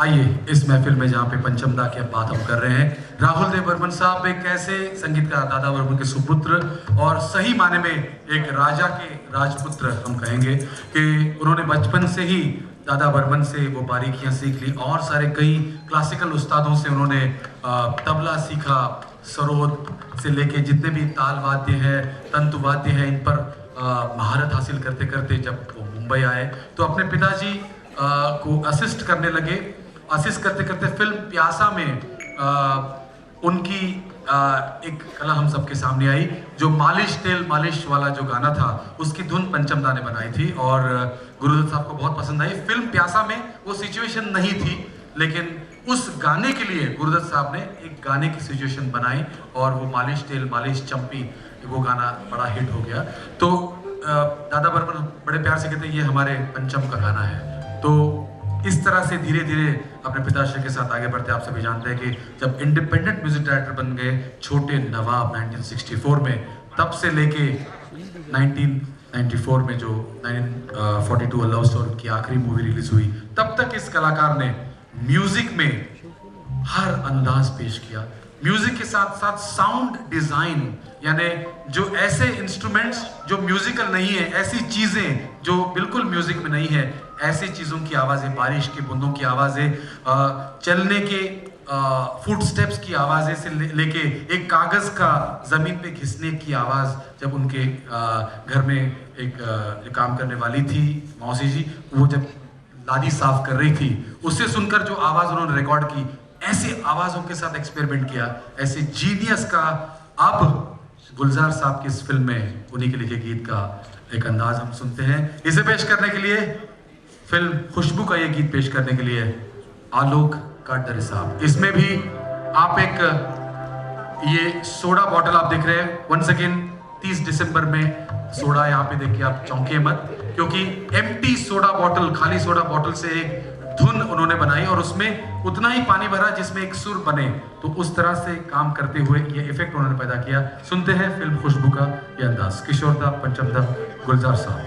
आइए इस महफिल में जहाँ पे पंचमदा की बात हम कर रहे हैं, राहुल देव बर्मन साहब एक ऐसे संगीतकार, दादा बर्मन के सुपुत्र और सही माने में एक राजा के राजपुत्र हम कहेंगे कि उन्होंने बचपन से ही दादा बर्मन से वो बारीकियां सीख ली और सारे कई क्लासिकल उस्तादों से उन्होंने तबला सीखा, सरोद से लेके जितने भी ताल वाद्य हैं, तंतु वाद्य हैं, इन पर महारत हासिल करते करते जब वो मुंबई आए तो अपने पिताजी को असिस्ट करने लगे। असिस्ट करते करते फिल्म प्यासा में उनकी एक कला हम सबके सामने आई, जो मालिश तेल मालिश वाला जो गाना था उसकी धुन पंचमदा ने बनाई थी और गुरुदत्त साहब को बहुत पसंद आई। फिल्म प्यासा में वो सिचुएशन नहीं थी, लेकिन उस गाने के लिए गुरुदत्त साहब ने एक गाने की सिचुएशन बनाई और वो मालिश तेल मालिश चंपी वो गाना बड़ा हिट हो गया। तो दादा बर्मन बड़े प्यार से कहते हैं ये हमारे पंचम का गाना है। तो इस तरह से धीरे धीरे अपने पिताश्री के साथ आगे बढ़ते, आप सभी जानते हैं कि जब इंडिपेंडेंट म्यूजिक डायरेक्टर बन गए छोटे नवाब 1964 में, तब से लेके 1994 में जो 1942 लव स्टोरी की आखिरी मूवी रिलीज हुई, तब तक इस कलाकार ने म्यूजिक में हर अंदाज पेश किया। म्यूजिक के साथ साथ साउंड डिजाइन, यानी जो ऐसे इंस्ट्रूमेंट्स जो म्यूजिकल नहीं है, ऐसी चीजें जो बिल्कुल म्यूजिक में नहीं है, ऐसी चीजों की आवाजें, बारिश की बूंदों की आवाजें, चलने के फुट स्टेप्स की आवाजें से लेके एक कागज का जमीन पे घिसने की आवाज, जब उनके घर में एक जो काम करने वाली थी मौसी जी, वो जब लादी साफ कर रही थी, उससे सुनकर जो आवाज उन्होंने रिकॉर्ड की, ऐसे आवाजों के साथ एक्सपेरिमेंट किया, ऐसे जीनियस का अब गुलजार साहब की इस फिल्म में उन्हीं के लिखे गीत का एक अंदाज हम सुनते हैं। इसे पेश करने के लिए, फिल्म खुशबू का ये गीत पेश करने के लिए आलोक काटदरे साहब। इसमें भी आप एक ये सोडा बॉटल आप देख रहे हैं, वंस अगेन 30 दिसंबर में सोडा यहाँ पे देख के आप चौंके मत, क्योंकि एम्प्टी सोडा बॉटल, खाली सोडा बॉटल से एक धुन उन्होंने बनाई और उसमें उतना ही पानी भरा जिसमें एक सुर बने। तो उस तरह से काम करते हुए ये इफेक्ट उन्होंने पैदा किया। सुनते हैं फिल्म खुशबू का ये अंदाज, किशोर दा, पंचमदा, गुलजार साहब।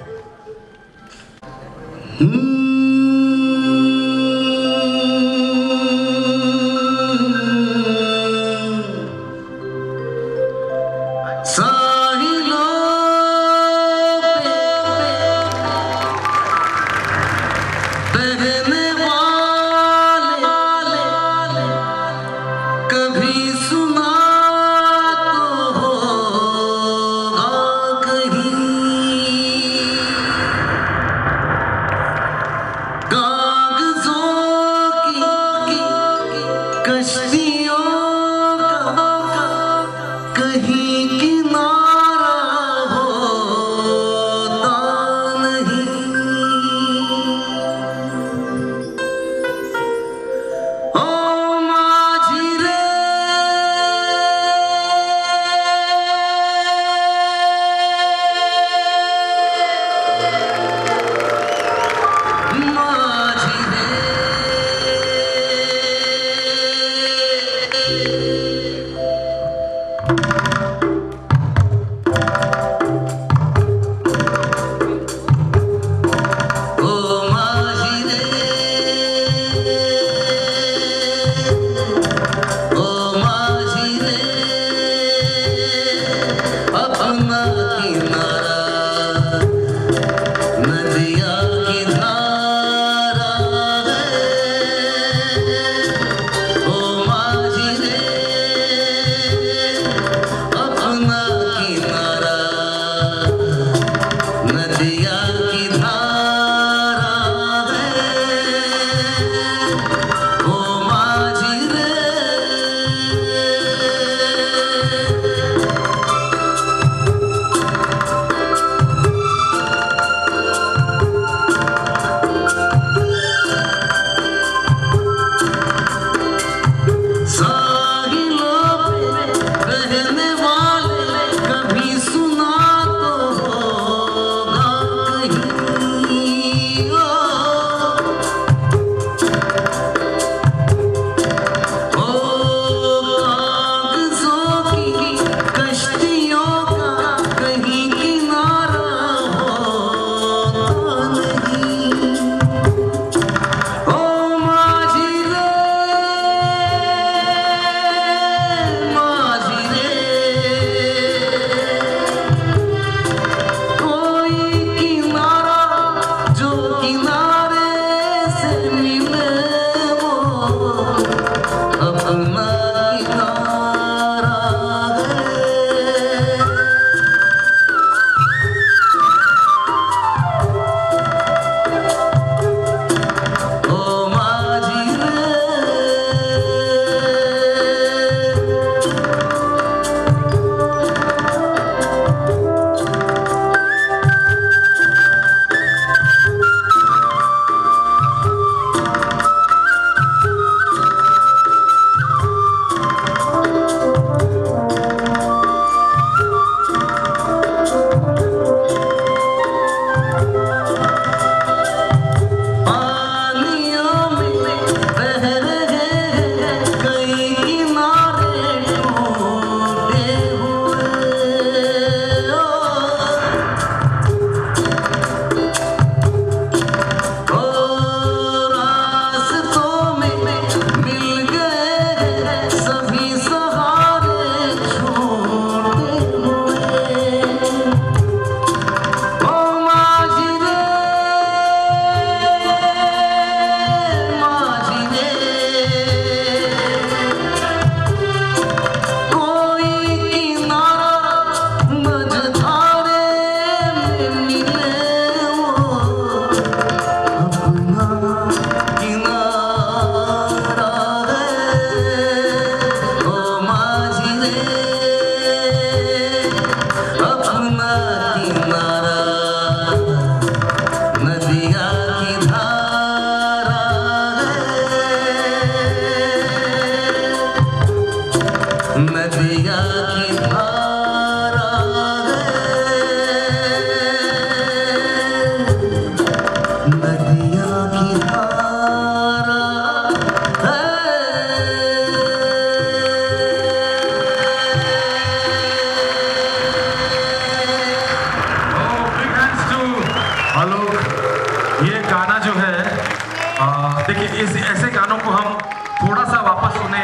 ऐसे गानों को हम थोड़ा सा वापस सुने।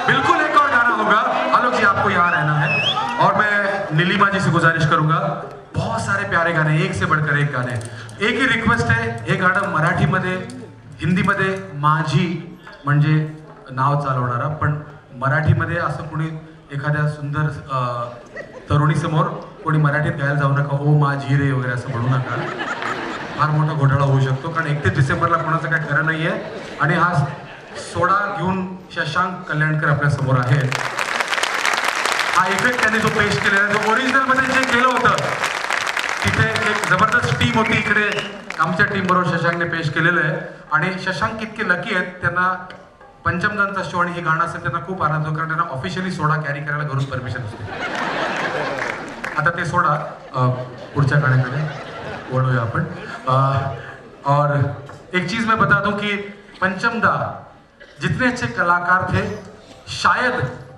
बिल्कुल एक और गाना होगा। आलोक जी आपको यहाँ रहना है और मैं नीलिमा जी से गुजारिश करूंगा, बहुत सारे प्यारे गाने, एक से बढ़कर एक गाने। एक ही रिक्वेस्ट है, हे गाणं मराठीमध्ये, हिंदीमध्ये माझी म्हणजे नाव चालवणारा, पण मराठीमध्ये असं कोणी एखाद्या सुंदर तरुणीसमोर कोणी मराठीत गायला जाऊ नका, ओ माझी रे वगैरे असं म्हणू नका, फार मोठा घोटाळा होऊ शकतो, कारण 31 डिसेंबरला कोणाचं काय खरं नाहीये। आणि हा सोडा घेऊन शशांक कल्याणकर आपल्या समोर आहे। हा इफेक्ट त्यांनी जो पेश केलेला आहे, तो ओरिजिनल मध्ये जे केलं होतं तिथे एक जबरदस्त टीम होती, इकडे आमच्या टीम बरोबर शशांकने पेश केलेलं आहे। आणि शशांक इतके लकी आहेत, त्यांना पंचमदांचा शो आणि हे गाणं असेल त्यांना खूप आनंद होतो, कारण त्यांना ऑफिशियली सोडा कॅरी करायला घरून परमिशन असते। आता ते सोडा, पुढच्या गाण्याकडे वळूया आपण। और एक चीज मैं बता दूं कि पंचमदा जितने अच्छे कलाकार थे, शायद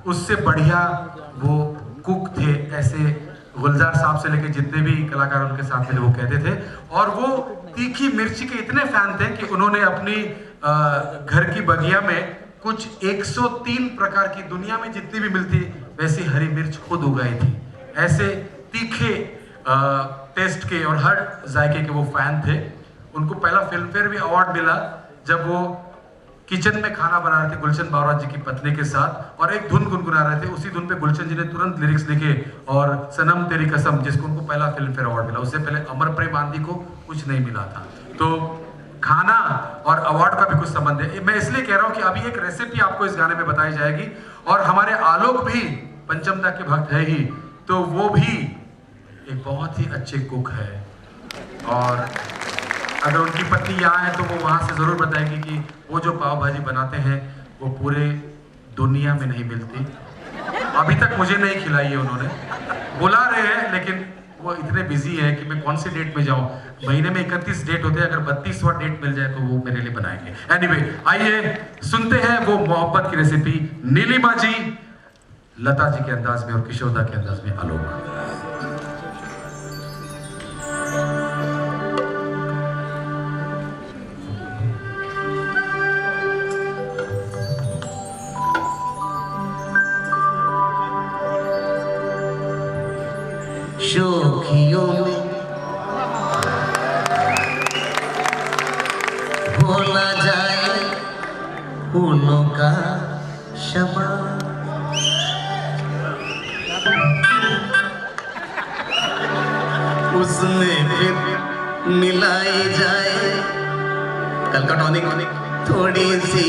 उससे बढ़िया वो कुक थे। ऐसे गुलजार साहब से लेके जितने भी कलाकार उनके साथ मिले वो कहते थे। और वो तीखी मिर्ची के इतने फैन थे कि उन्होंने अपनी घर की बगिया में कुछ 103 प्रकार की, दुनिया में जितनी भी मिलती वैसी हरी मिर्च खुद उगाई थी। ऐसे तीखे टेस्ट के और हर जायके के वो फैन थे। उनको पहला फिल्म फेयर भी अवार्ड मिला जब वो किचन में खाना बना रहे थे गुलशन बावरा जी की पत्नी के साथ, और एक धुन गुनगुना रहे थे। उसी धुन पे गुलशन जी ने तुरंत लिरिक्स लिखे और सनम तेरी कसम, जिसको उनको पहला फिल्म फेयर अवार्ड मिला। उससे पहले अमर प्रेम आंधी को कुछ नहीं मिला था। तो खाना और अवार्ड का भी कुछ संबंध है। मैं इसलिए कह रहा हूं कि अभी एक रेसिपी आपको इस गाने में बताई जाएगी, और हमारे आलोक भी पंचमदा के भक्त है ही, तो वो भी एक बहुत ही अच्छे कुक है। और अगर उनकी पत्नी यहाँ है तो वो वहाँ से ज़रूर बताएगी कि वो जो पाव भाजी बनाते हैं वो पूरे दुनिया में नहीं मिलती। अभी तक मुझे नहीं खिलाई है उन्होंने, बुला रहे हैं लेकिन वो इतने बिजी है कि मैं कौन सी डेट में जाऊँ। महीने में 31 डेट होते हैं, अगर 32वां डेट मिल जाए तो वो मेरे लिए बनाएंगे। एनीवे, आइए सुनते हैं वो मोहब्बत की रेसिपी, नीलिमा जी लता जी के अंदाज में और किशोरदा के अंदाज में आलोक। शोखियों में भोला जाए फूलों का शमा, उसमें फिर मिलाई जाए कल का टॉनिक थोड़ी सी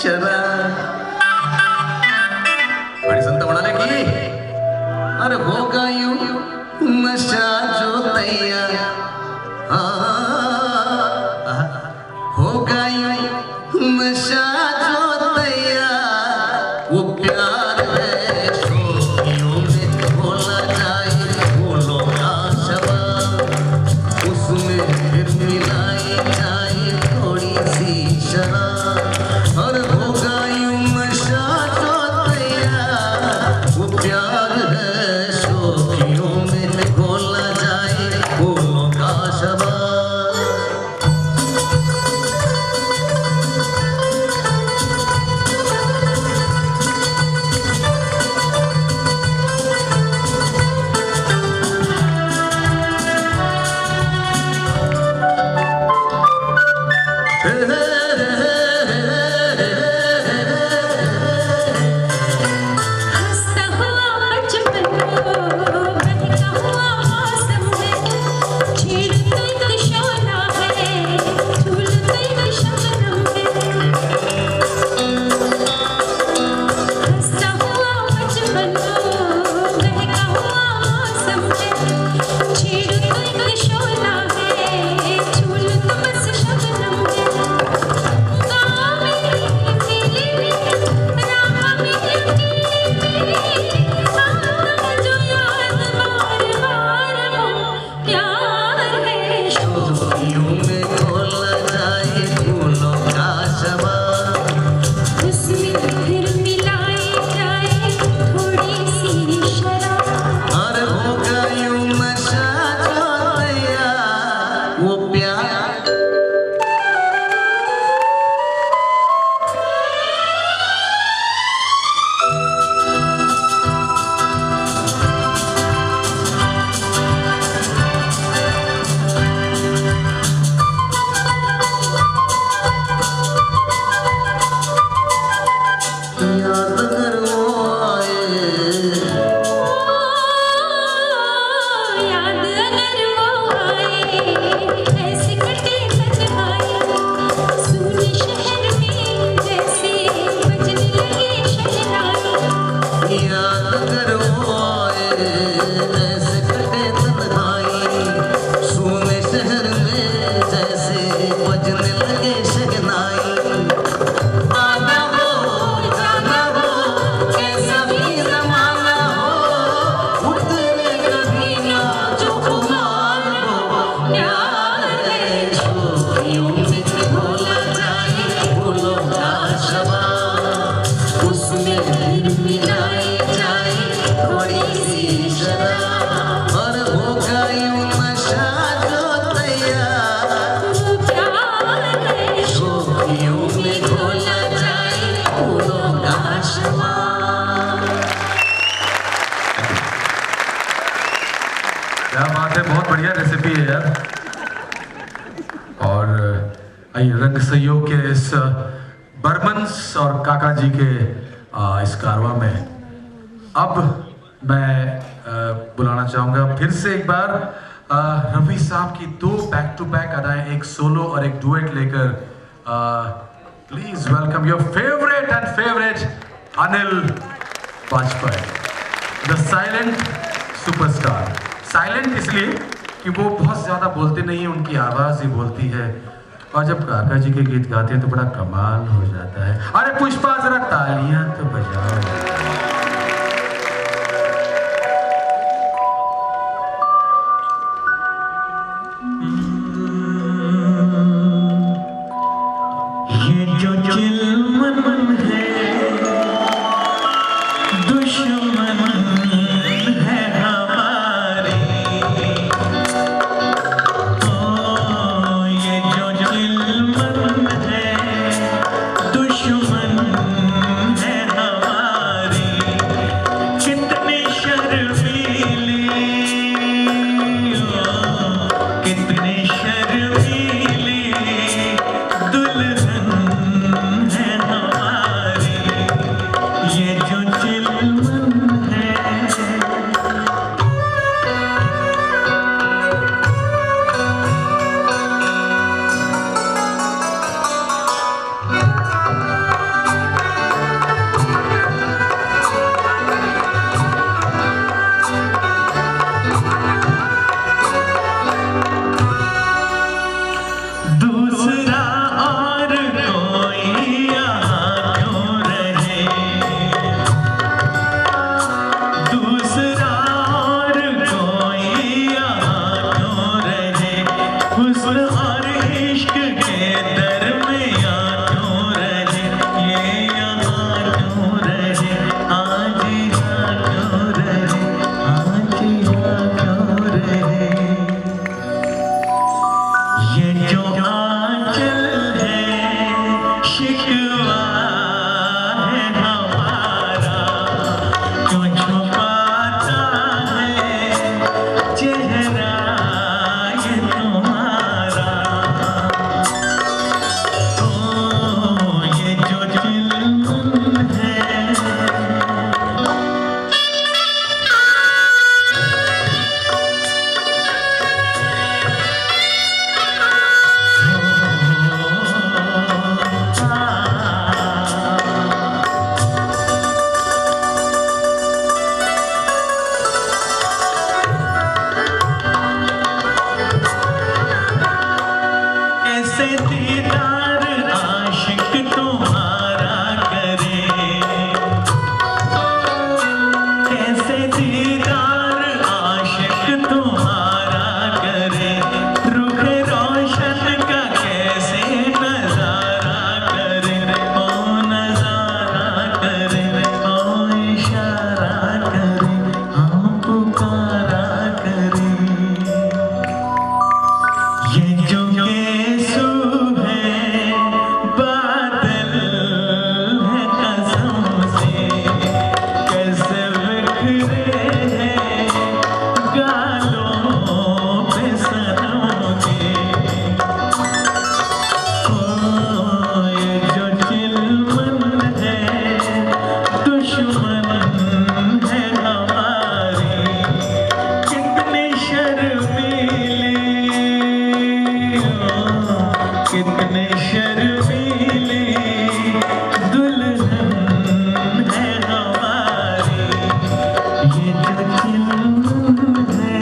शराब। बड़ी संत बनाने की अरे होगा यूं नशा जो तैयार, होगा यूं नशा जो तैयार, वो प्यार है शोखियों में भोला जाए फूलों का शबाब, उसमें फिर मिलाई जाए थोड़ी सी शराब। और होगा यूं नशा जो तैयार, वो प्यार है यार। और आइए रंग सहयोग के इस बर्मन्स और काका जी के इस कारवां में अब मैं बुलाना चाहूंगा फिर से एक बार रफी साहब की 2 बैक टू बैक अदाएं, एक सोलो और एक डुएट लेकर। Please welcome your favourite and favourite Anil Vajpayee, the silent superstar. Silent इसलिए कि वो बहुत ज्यादा बोलते नहीं है, उनकी आवाज ही बोलती है। और जब काका जी के गीत गाते हैं तो बड़ा कमाल हो जाता है। अरे पुष्पा जरा तालियां तो बजाओ। ये जो चिलमन है दुश्मन है हमारी। ओ ये जो चिलमन है दुश्मन है हमारी। कितनी शर्मीली, कितनी शर्मीली दुल्हन है हमारी। ये जो चिलमन है दूसरा और कोई यहाँ क्यों रहे। दूसरा और कोई यहाँ क्यों रहे। हुस्न और इश्क के दरमियाँ क्यों रहे। ये यहाँ क्यों रहे। आज यहाँ क्यों रहे। आज यहाँ क्यों रहे। ये जो आंचल है शिकवा है हमारा। क्यों छुपाता है चेहरा ये तुम्हारा। ओ ये जो चिलमन है ऐसे दीदार आशिक तुम्हारा करे। ऐसे दीदार आशिक तुम्हारा करे। रुख रोशन का कैसे नजारा करे। ओ नजारा करे, ओ इशारा करे, हाँ पुकारा करे। ये जो गेसू है बादल है कसम से। कैसे बिखरे हैं गालों पे सनम के। ओ ये जो चिलमन है दुश्मन है हमारी। कितनी शर्मीली, कितने शर्मीली दुल्हन है हमारी। ये जो चिलमन है।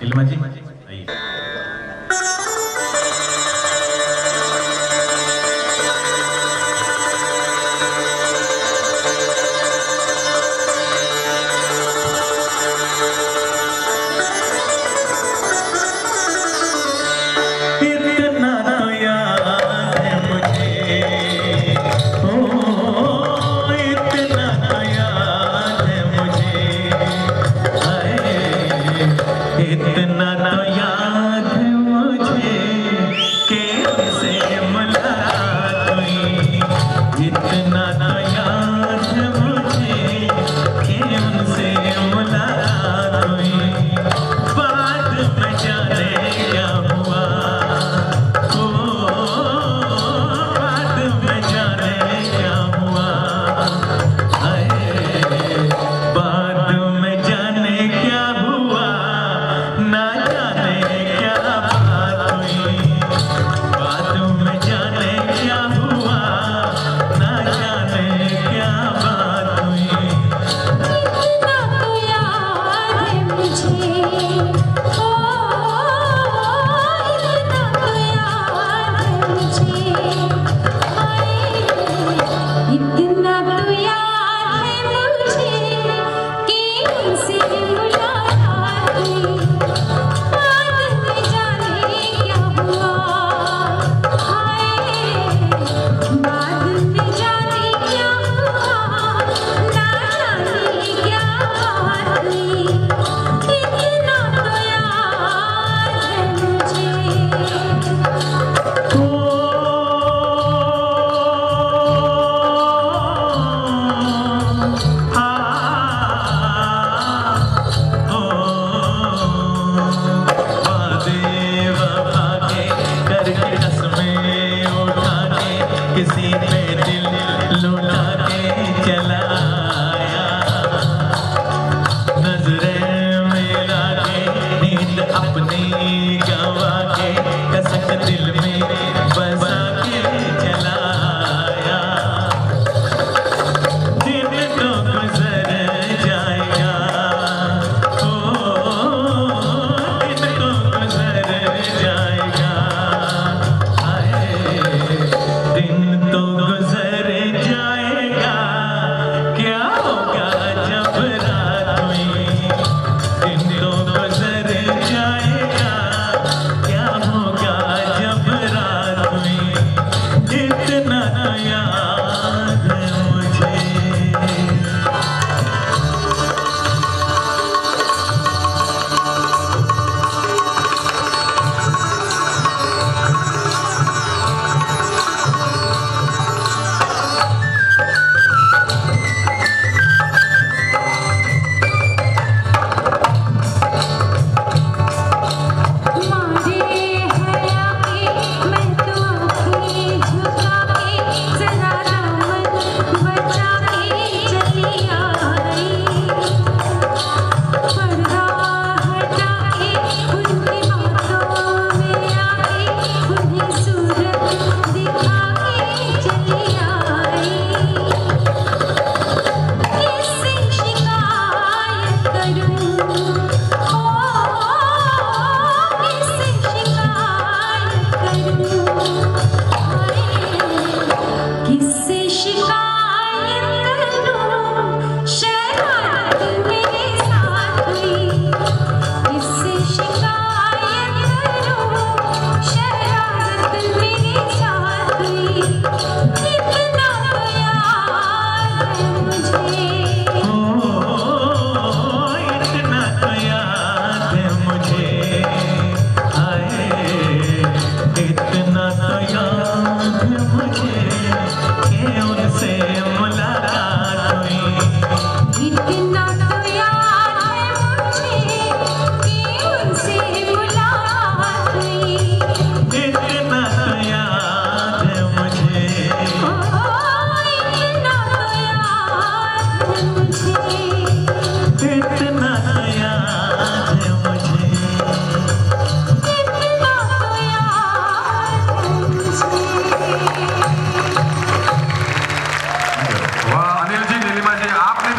इल्मा जी आइए। इतना तो याद है मुझे। ओ इतना तो याद है मुझे। हाय इतना तो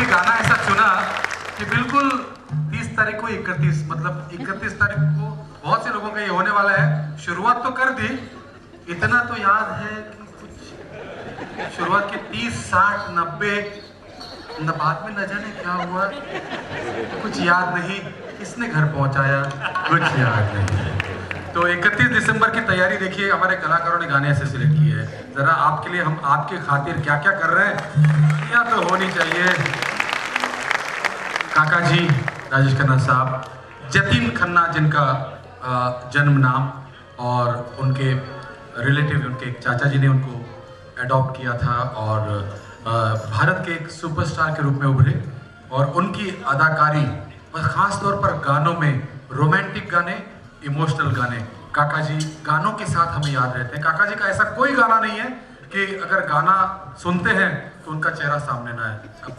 अभी गाना ऐसा चुना कि बिल्कुल 30 तारीख को 31 मतलब 31 तारीख को बहुत से लोगों का ये होने वाला है। शुरुआत तो कर दी, इतना तो याद है कि कुछ शुरुआत के 30, 60, 90 बाद में न जाने क्या हुआ, कुछ याद नहीं, किसने घर पहुंचाया, कुछ याद नहीं। तो 31 दिसंबर की तैयारी देखिए, हमारे कलाकारों ने गाने ऐसे सिलेक्ट किए हैं। जरा आपके लिए हम आपके खातिर क्या क्या कर रहे हैं, या तो होनी चाहिए। काका जी राजेश खन्ना साहब, जतिन खन्ना जिनका जन्म नाम, और उनके रिलेटिव उनके एक चाचा जी ने उनको अडॉप्ट किया था और भारत के एक सुपरस्टार के रूप में उभरे, और उनकी अदाकारी और ख़ास तौर पर गानों में, रोमांटिक गाने, इमोशनल गाने, काका जी गानों के साथ हमें याद रहते हैं। काका जी का ऐसा कोई गाना नहीं है कि अगर गाना सुनते हैं तो उनका चेहरा सामने ना आए।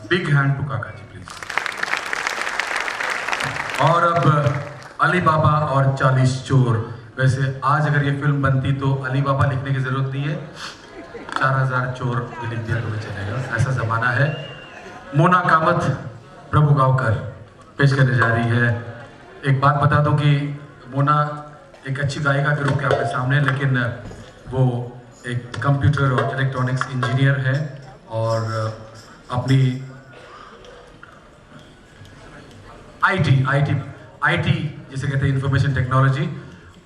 बिग हैंड टू काका जी प्लीज। और अब अली बाबा और 40 चोर। वैसे आज अगर ये फिल्म बनती तो अली बाबा लिखने की जरूरत नहीं है, 4000 चोर भी लिख दिया तो भी चलेगा, ऐसा जमाना है। मोना कामत प्रभु गावकर पेश करने जा रही है। एक बात बता दूं कि मोना एक अच्छी गायिका के रूप में आपके सामने, लेकिन वो एक कंप्यूटर और इलेक्ट्रॉनिक्स इंजीनियर है और अपनी आय टी जिसे कहते हैं इन्फॉर्मेशन टेक्नॉलॉजी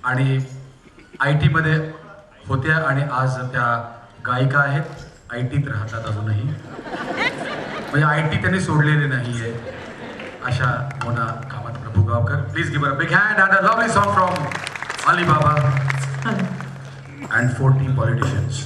आणि IT मध्ये होत्या आणि आज त्या गायिका आहेत, IT त राहतात अजूनही, म्हणजे IT त्यांनी सोडलेले नाही आहे, अशा मोना कामत प्रभू Gavkar. Please give a big hand and a lovely song from Ali Baba and 40 politicians.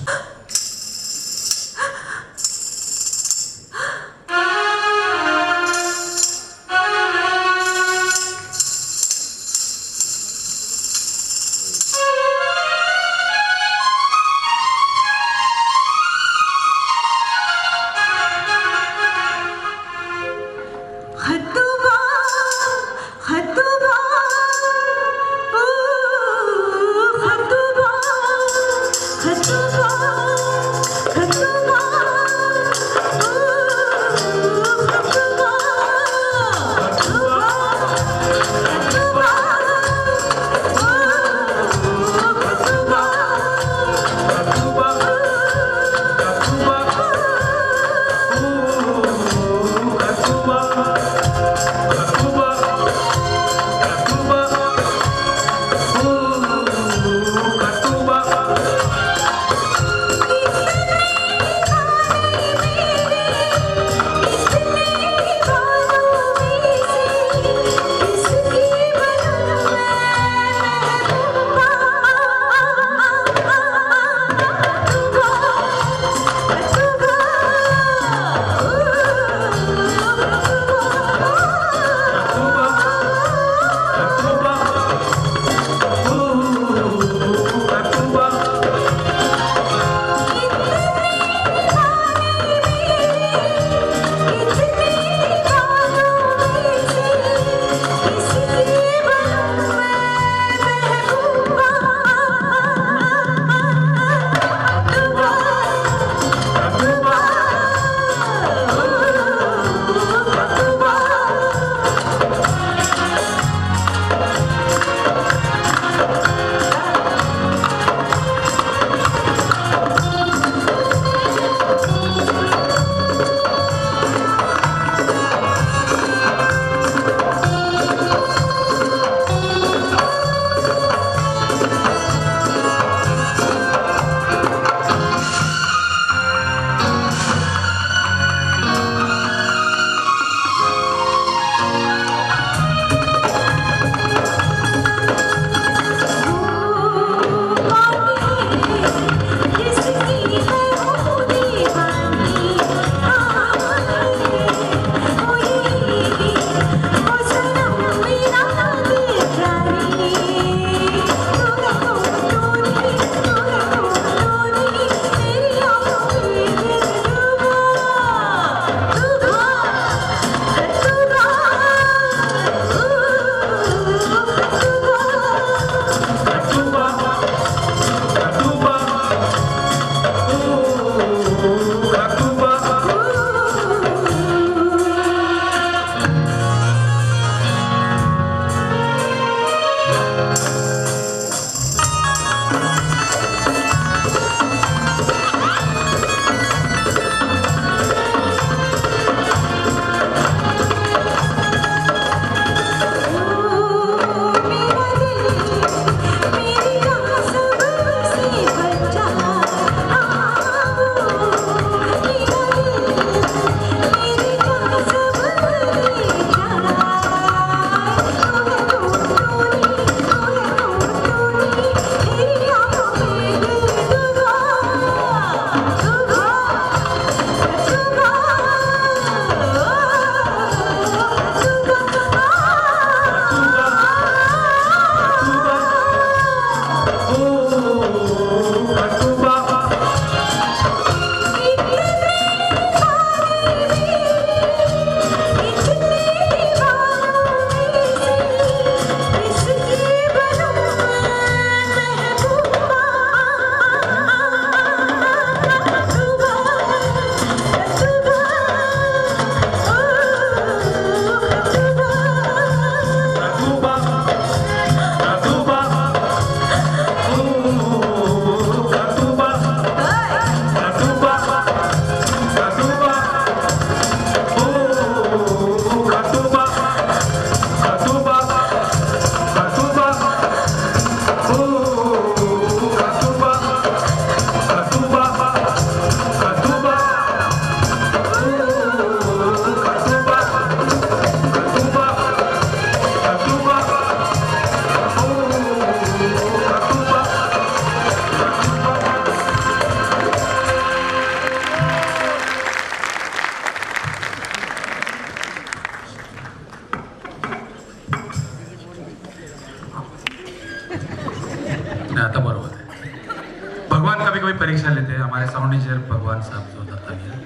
कभी परीक्षा लेते हैं, हमारे साउंड इंजीनियर भगवान साहब जो दत्तानी है।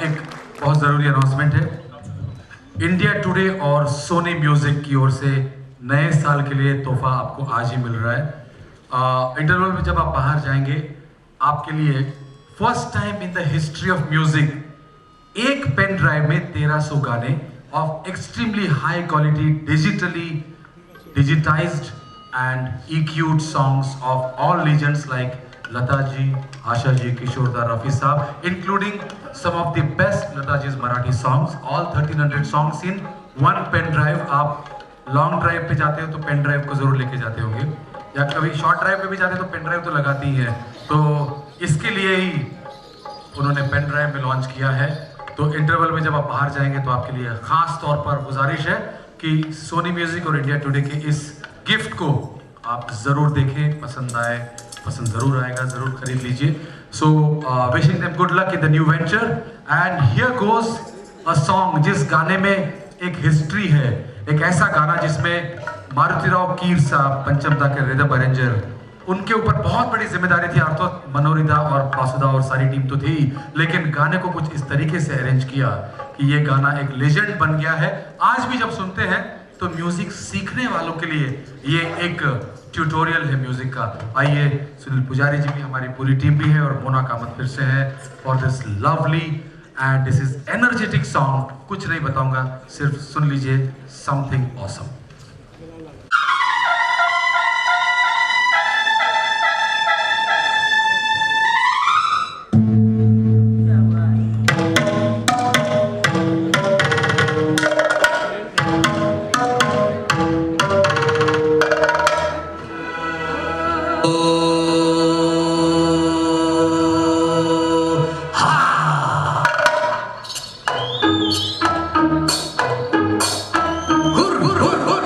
एक बहुत ज़रूरी अनाउंसमेंट है। इंडिया टुडे और सोनी म्यूजिक की ओर से नए साल के लिए तोहफा आपको आज ही मिल रहा है। इंटरवल में जब आप बाहर जाएंगे, आपके लिए first time in the history of music एक पेन ड्राइव में 1300 गाने of extremely high quality digitized and EQ'd songs of all legends like Lata ji, Asha ji, Kishore da, Rafi saab, including some of the best Lata ji's Marathi songs, all 1300 songs in one pen drive। आप long drive पे जाते हो तो pen drive को जरूर लेके जाते होंगे, या कभी शॉर्ट ड्राइव पे भी जाते हो तो पेन ड्राइव तो लगाती ही है, तो इसके लिए ही उन्होंने पेन ड्राइव में लॉन्च किया है। तो इंटरवल में जब आप बाहर जाएंगे तो आपके लिए खास तौर पर गुजारिश है कि सोनी म्यूजिक और इंडिया टुडे के इस गिफ्ट को आप जरूर देखें, पसंद आए, पसंद जरूर आएगा, जरूर खरीद लीजिए। So wishing them good luck in the new venture and here goes a song जिस गाने में एक हिस्ट्री है, एक ऐसा गाना जिसमें मारुतिराव कीर साहब पंचमदा के रिदम अरेंजर, उनके ऊपर बहुत बड़ी जिम्मेदारी थी। अर्थात मनोरिदा और बासुदा और सारी टीम तो थी, लेकिन गाने को कुछ इस तरीके से अरेंज किया कि ये गाना एक लेजेंड बन गया है। आज भी जब सुनते हैं तो म्यूजिक सीखने वालों के लिए ये एक ट्यूटोरियल है म्यूजिक का। आइए, सुनील पुजारी जी भी, हमारी पूरी टीम भी है, और मोना कामत फिर से है for this lovely and this is energetic song. कुछ नहीं बताऊंगा, सिर्फ सुन लीजिए, समथिंग ऑसम। हुर हुर हुर हुर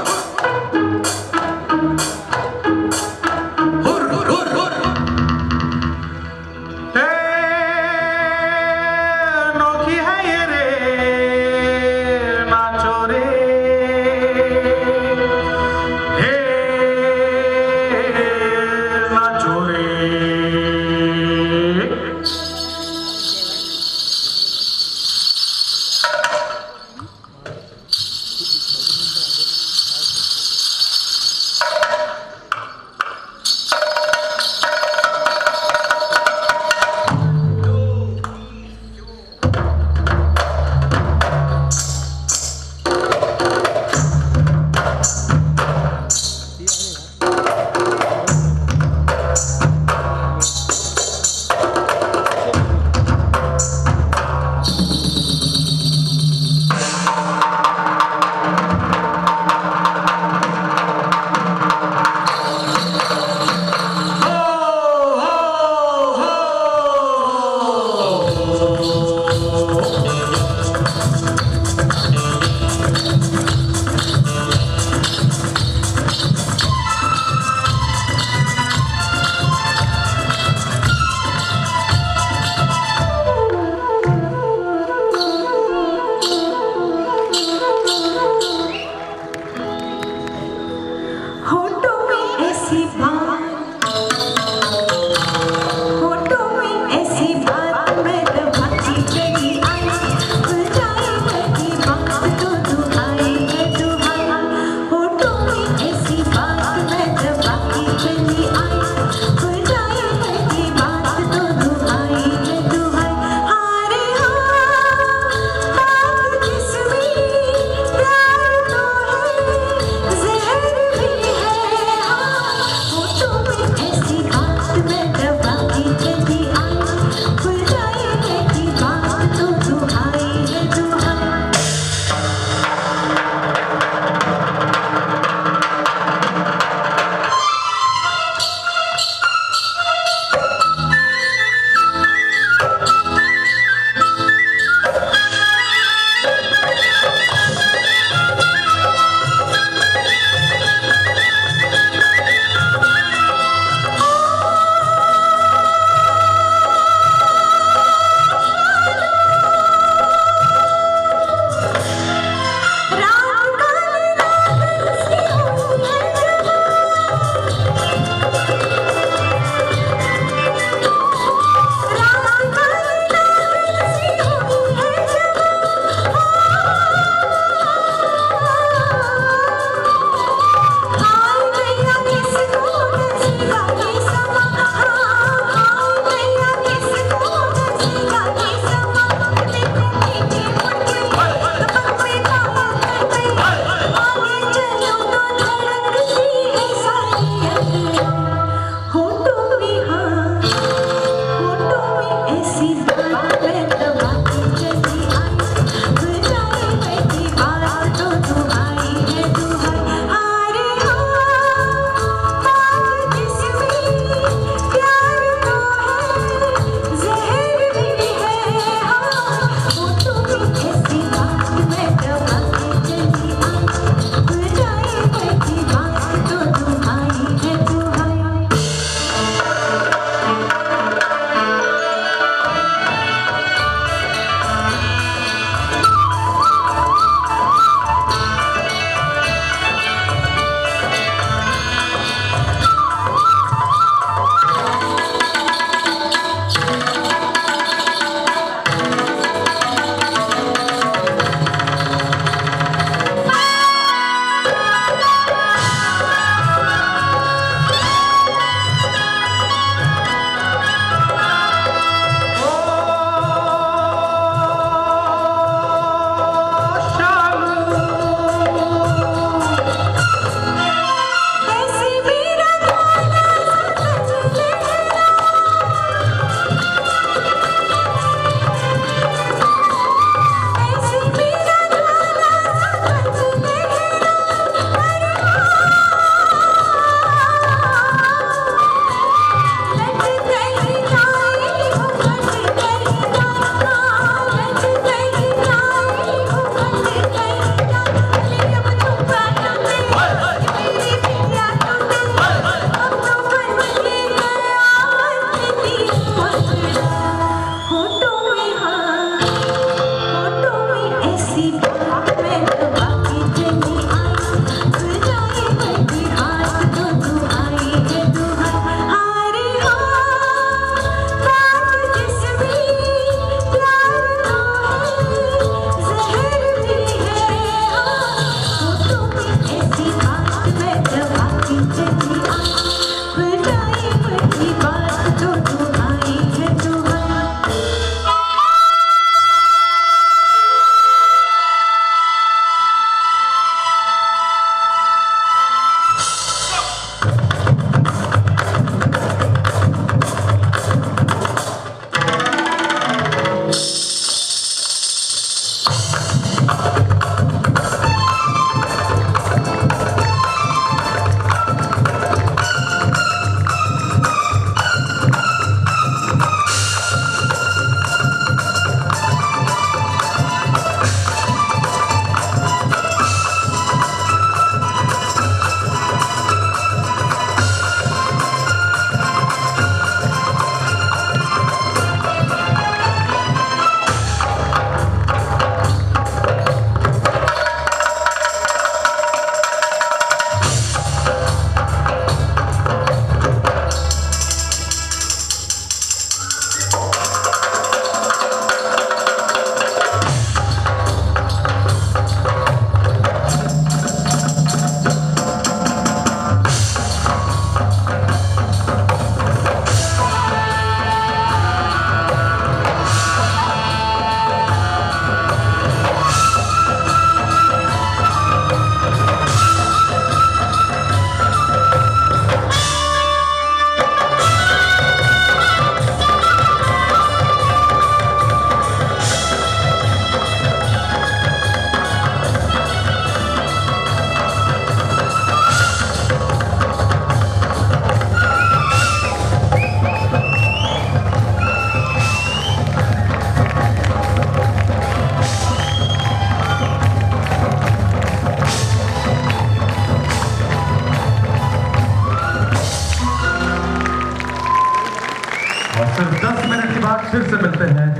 फिर से मिलते हैं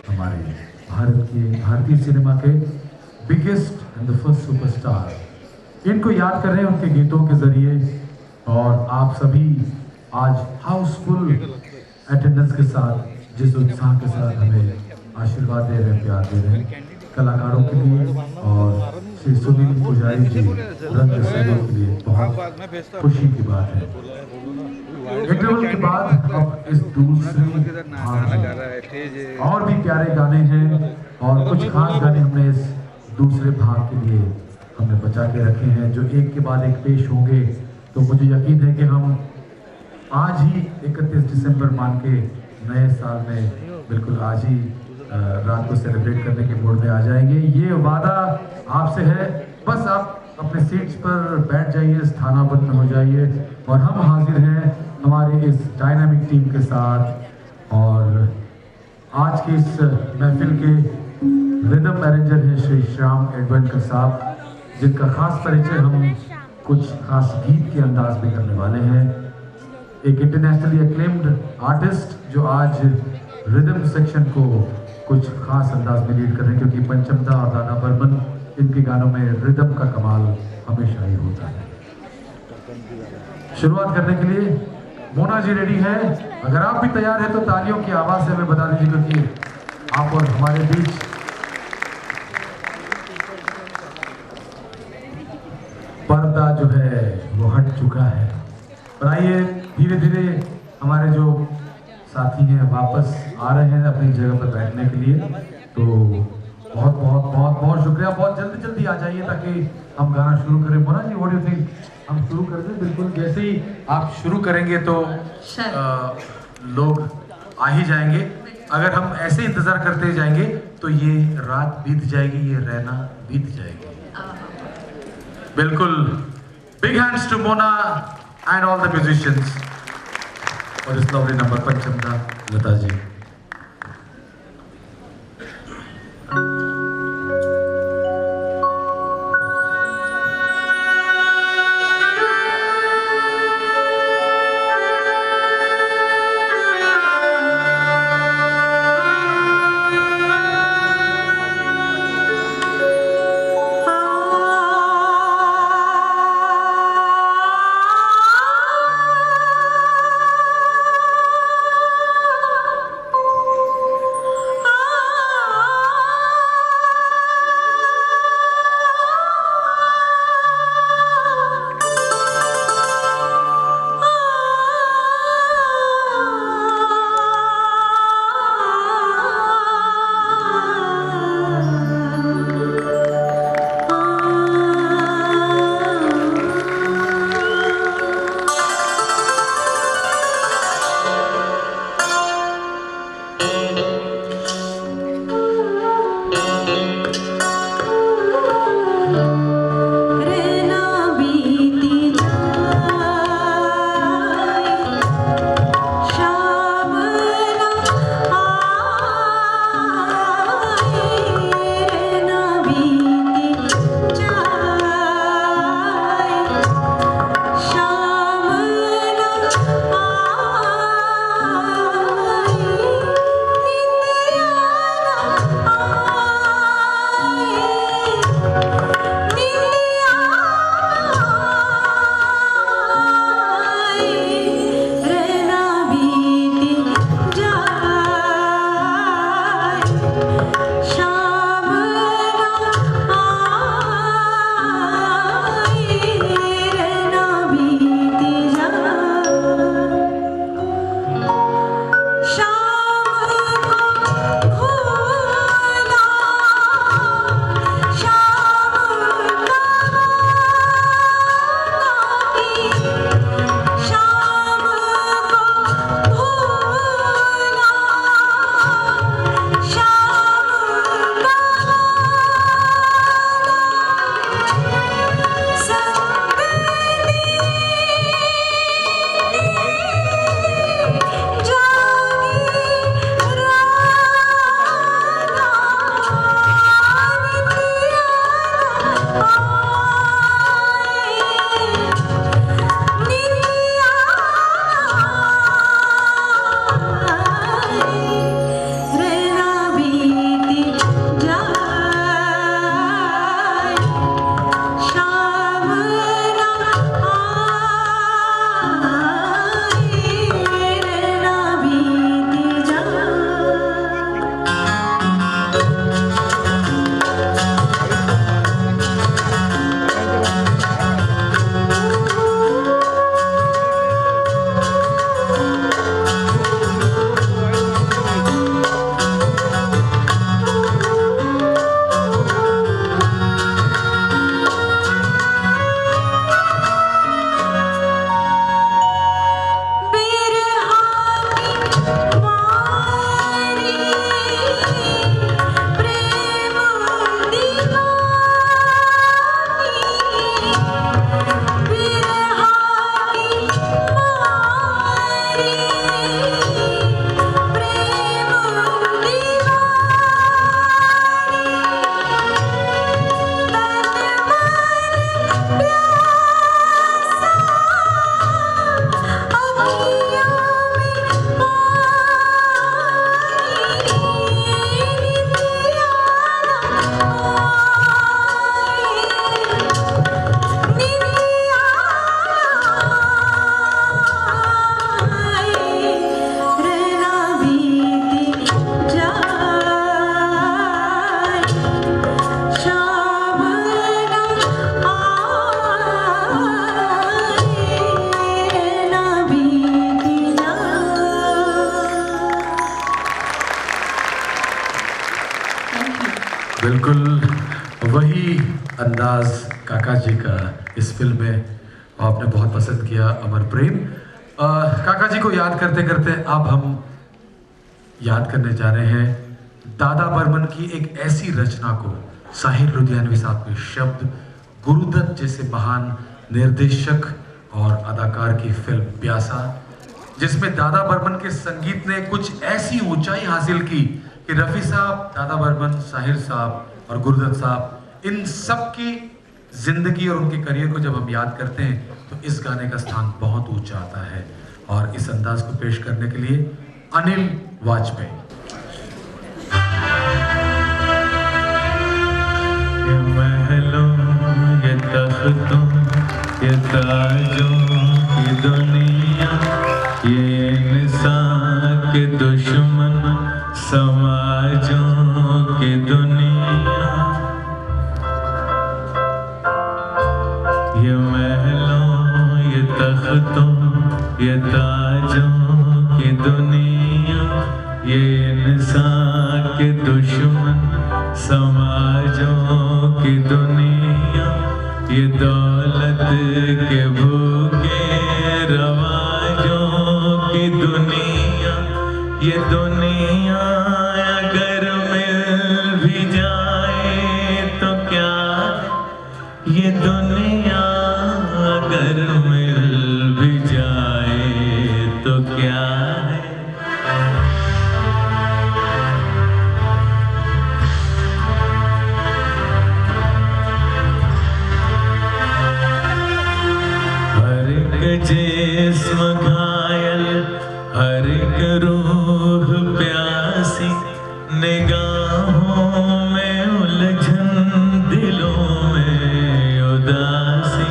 हमारे भारतीय सिनेमा के biggest and the first superstar. इनको याद कर रहे हैं उनके गीतों के जरिए, और आप सभी आज हाउसफुल अटेंडेंस के साथ जिस उत्साह के साथ हमें आशीर्वाद दे रहे हैं, प्यार दे रहे हैं, कलाकारों के लिए और श्री सुनील पुजारी जी रंग सहयोग के लिए बहुत खुशी की बात है। इंटरवल के बाद अब इस दूसरे भाग और भी प्यारे गाने हैं और कुछ खास गाने हमने इस दूसरे भाग के लिए हमने बचा के रखे हैं जो एक के बाद एक पेश होंगे। तो मुझे यकीन है कि हम आज ही 31 दिसंबर मान के नए साल में बिल्कुल आज ही रात को सेलिब्रेट करने के मूड में आ जाएंगे। ये वादा आपसे है, बस आप अपने सीट्स पर बैठ जाइए, स्थानाबद्ध हो जाइए और हम हाजिर हैं हमारे इस डायनामिक टीम के साथ। और आज की इस महफिल के रिदम अरेंजर हैं श्री श्याम एडवेंकर साहब, जिनका खास परिचय हम कुछ खास गीत के अंदाज में करने वाले हैं। एक इंटरनेशनली एक्लेम्ड आर्टिस्ट जो आज रिदम सेक्शन को कुछ खास अंदाज में लीड कर रहे हैं, क्योंकि पंचमदा और दादा बर्मन इनके गानों में रिदम का कमाल हमेशा ही होता है। शुरुआत करने के लिए मोना जी रेडी है? अगर आप भी तैयार हैं तो तालियों की आवाज से हमें बता दीजिए, क्योंकि आप और हमारे बीच पर्दा जो है वो हट चुका है। और आइए धीरे धीरे हमारे जो साथी हैं वापस आ रहे हैं अपनी जगह पर बैठने के लिए। तो बहुत बहुत बहुत बहुत शुक्रिया, बहुत जल्दी जल्दी आ जाइए ताकि हम गाना शुरू करें। Mona ji what do you think, हम शुरू कर दें? बिल्कुल, जैसे ही आप शुरू करेंगे तो लोग आ ही जाएंगे। अगर हम ऐसे इंतजार करते जाएंगे तो ये रात बीत जाएगी, ये रहना बीत जाएगी। बिल्कुल, big hands to Mona and all the musicians और इस लवली नंबर पंचमदा लता जी। यही अंदाज काका जी का इस फिल्म में आपने बहुत पसंद किया, अमर प्रेम। काका जी को याद करते करते अब हम याद करने जा रहे हैं दादा बर्मन की एक ऐसी रचना को, साहिर लुधियानवी साहब के शब्द, गुरुदत्त जैसे महान निर्देशक और अदाकार की फिल्म प्यासा, जिसमें दादा बर्मन के संगीत ने कुछ ऐसी ऊंचाई हासिल की कि रफ़ी साहब, दादा बर्मन, साहिर साहब और गुरुदत्त साहब, इन सब की जिंदगी और उनके करियर को जब हम याद करते हैं तो इस गाने का स्थान बहुत ऊंचा आता है। और इस अंदाज को पेश करने के लिए अनिल वाजपेयी। ये महलों, ये तख्तों, ये ताजों की दुनिया, ये इंसान के दुश्मन समाजों की दुनिया। ये महलों, ये तख्तों, ये ताजों की दुनिया, ये इंसान के दुश्मन समाजों की दुनिया। ये दौलत के भूखे रवाजों की दुनिया। ये दुनिया अगर मिल भी जाए तो क्या, ये दुनिया अगर मिल भी जाए तो क्या है। हर एक जिस्म घायल, हर एक रूह प्यासी, निगाहों में उलझन, दिलों में उदासी।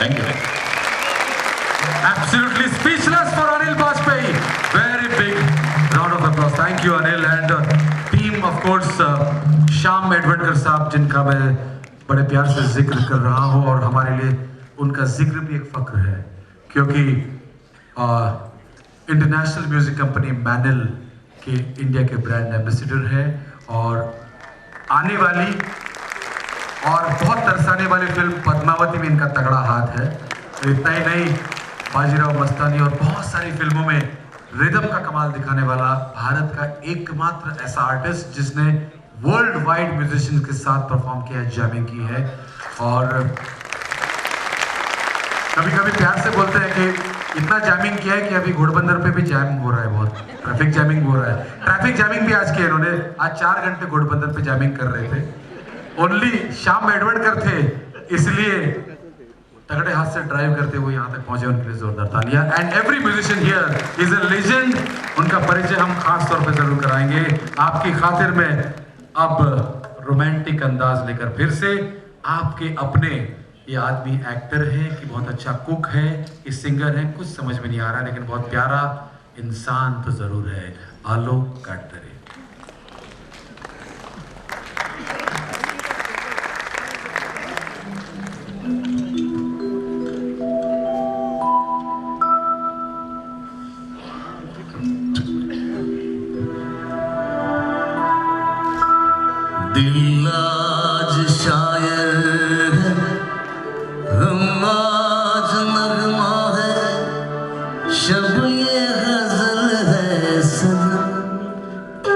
Thank you. Absolutely speechless for Anil Bajpayee. Very big round of applause. Thank you Anil and team of course Shyam Edwadkar साहब जिनका मैं बड़े प्यार से जिक्र कर रहा हूँ और हमारे लिए उनका जिक्र भी एक फख्र है क्योंकि इंटरनेशनल म्यूजिक कंपनी मैनल के इंडिया के ब्रांड एम्बेसडर है और आने वाली और बहुत तरसाने वाली फिल्म पद्मावती में इनका तगड़ा हाथ है। तो इतना ही नहीं, बाजीराव मस्तानी और बहुत सारी फिल्मों में रिदम का कमाल दिखाने वाला भारत का एकमात्र ऐसा आर्टिस्ट जिसने वर्ल्ड वाइड म्यूजिशियंस के साथ परफॉर्म किया है, जैमिंग की है। और कभी कभी प्यार से बोलते हैं कि इतना जैमिंग किया है कि अभी घोड़बंदर पे भी जैम हो रहा है, बहुत ट्रैफिक जैमिंग हो रहा है। ट्रैफिक जैमिंग भी आज की इन्होंने, आज 4 घंटे घोड़बंदर पे जैमिंग कर रहे थे। ओनली श्याम एडवडकर थे, इसलिए तगड़े हाथ से ड्राइव करते हुए यहाँ तक पहुंचे, उनके लिए जोरदार तालियां। And every musician here is a legend, उनका परिचय हम खास तौर पे जरूर कराएंगे आपकी खातिर में। अब रोमांटिक अंदाज लेकर फिर से आपके अपने ये आदमी एक्टर है कि बहुत अच्छा कुक है कि सिंगर है, कुछ समझ में नहीं आ रहा, लेकिन बहुत प्यारा इंसान तो जरूर है। आलोक काटरे। दिल आज शायर है, हम आज नगमा है, शब ये गजल है सनम।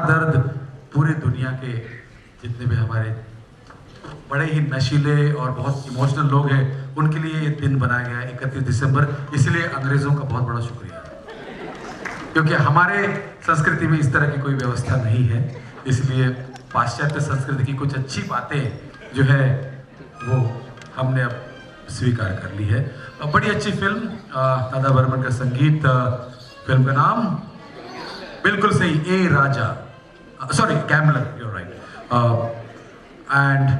दर्द पूरी दुनिया के जितने भी हमारे बड़े ही नशीले और बहुत इमोशनल लोग हैं उनके लिए ये दिन बनाया गया है 31 दिसंबर। इसलिए अंग्रेजों का बहुत बड़ा शुक्रिया, क्योंकि हमारे संस्कृति में इस तरह की कोई व्यवस्था नहीं है। इसलिए पाश्चात्य संस्कृति की कुछ अच्छी बातें जो है वो हमने अब स्वीकार कर ली है। बड़ी अच्छी फिल्म, दादा बर्मन का संगीत, फिल्म का नाम बिल्कुल सही, ए राजा, sorry Gambler, you are right. And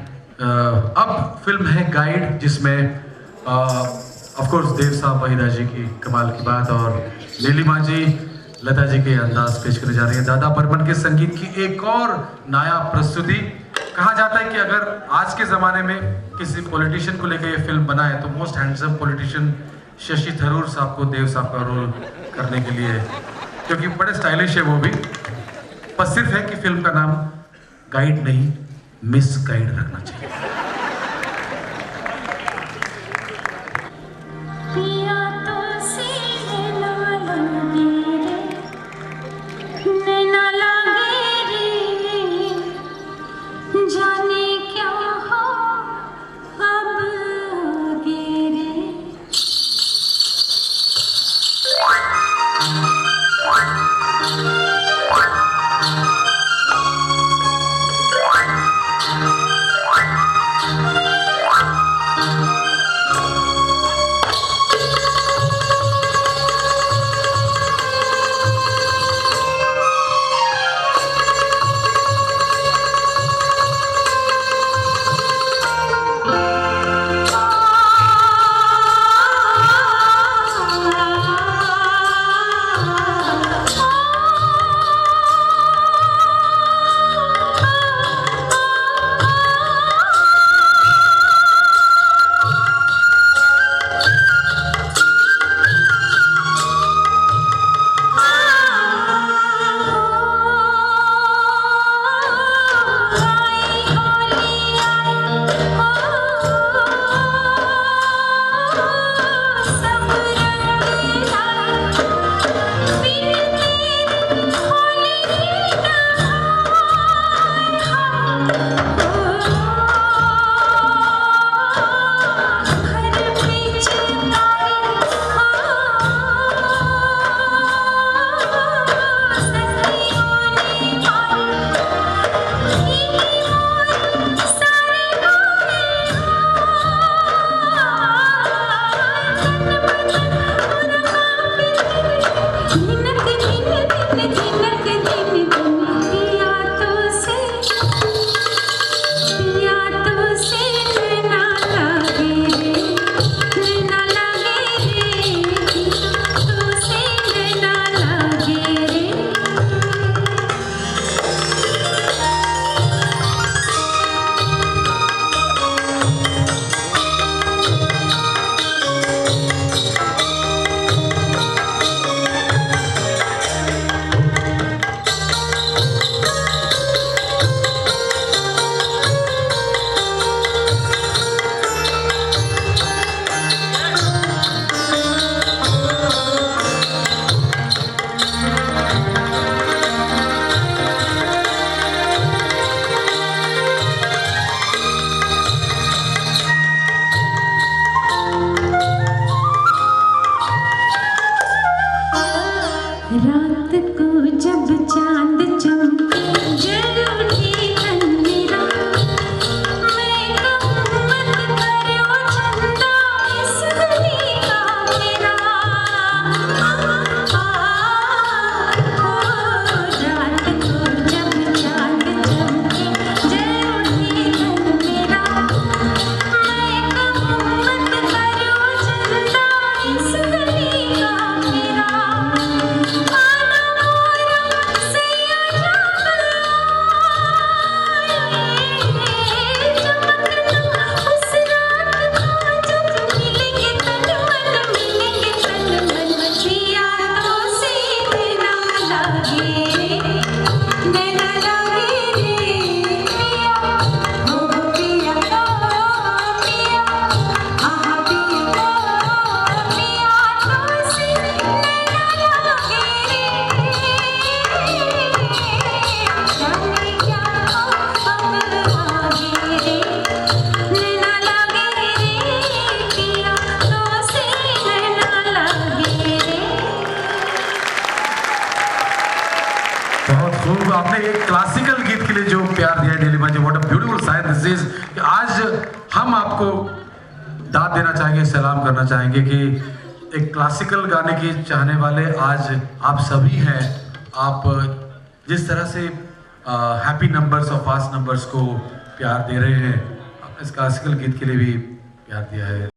अब फिल्म है गाइड, जिसमें ऑफ कोर्स देव साहब वहीदा जी की कमाल की बात और नीलिमा जी लता जी के अंदाज पेश करने जा रही है। दादा बर्मन के संगीत की एक और नायाब प्रस्तुति। कहा जाता है कि अगर आज के ज़माने में किसी पॉलिटिशियन को लेकर ये फिल्म बनाए तो most handsome politician Shashi Tharoor साहब को देव साहब का रोल करने के लिए, क्योंकि बड़े स्टाइलिश है वो भी। बस सिर्फ है कि फिल्म का नाम गाइड नहीं, मिस गाइड रखना चाहिए। प्यार दिया है Neelima ji, what a beautiful side this is. आज हम आपको दाद देना चाहेंगे, सलाम करना चाहेंगे कि एक क्लासिकल गाने के चाहने वाले आज आप सभी हैं। आप जिस तरह से हैप्पी नंबर्स और फास्ट नंबर्स को प्यार दे रहे हैं, इस क्लासिकल गीत के लिए भी प्यार दिया है।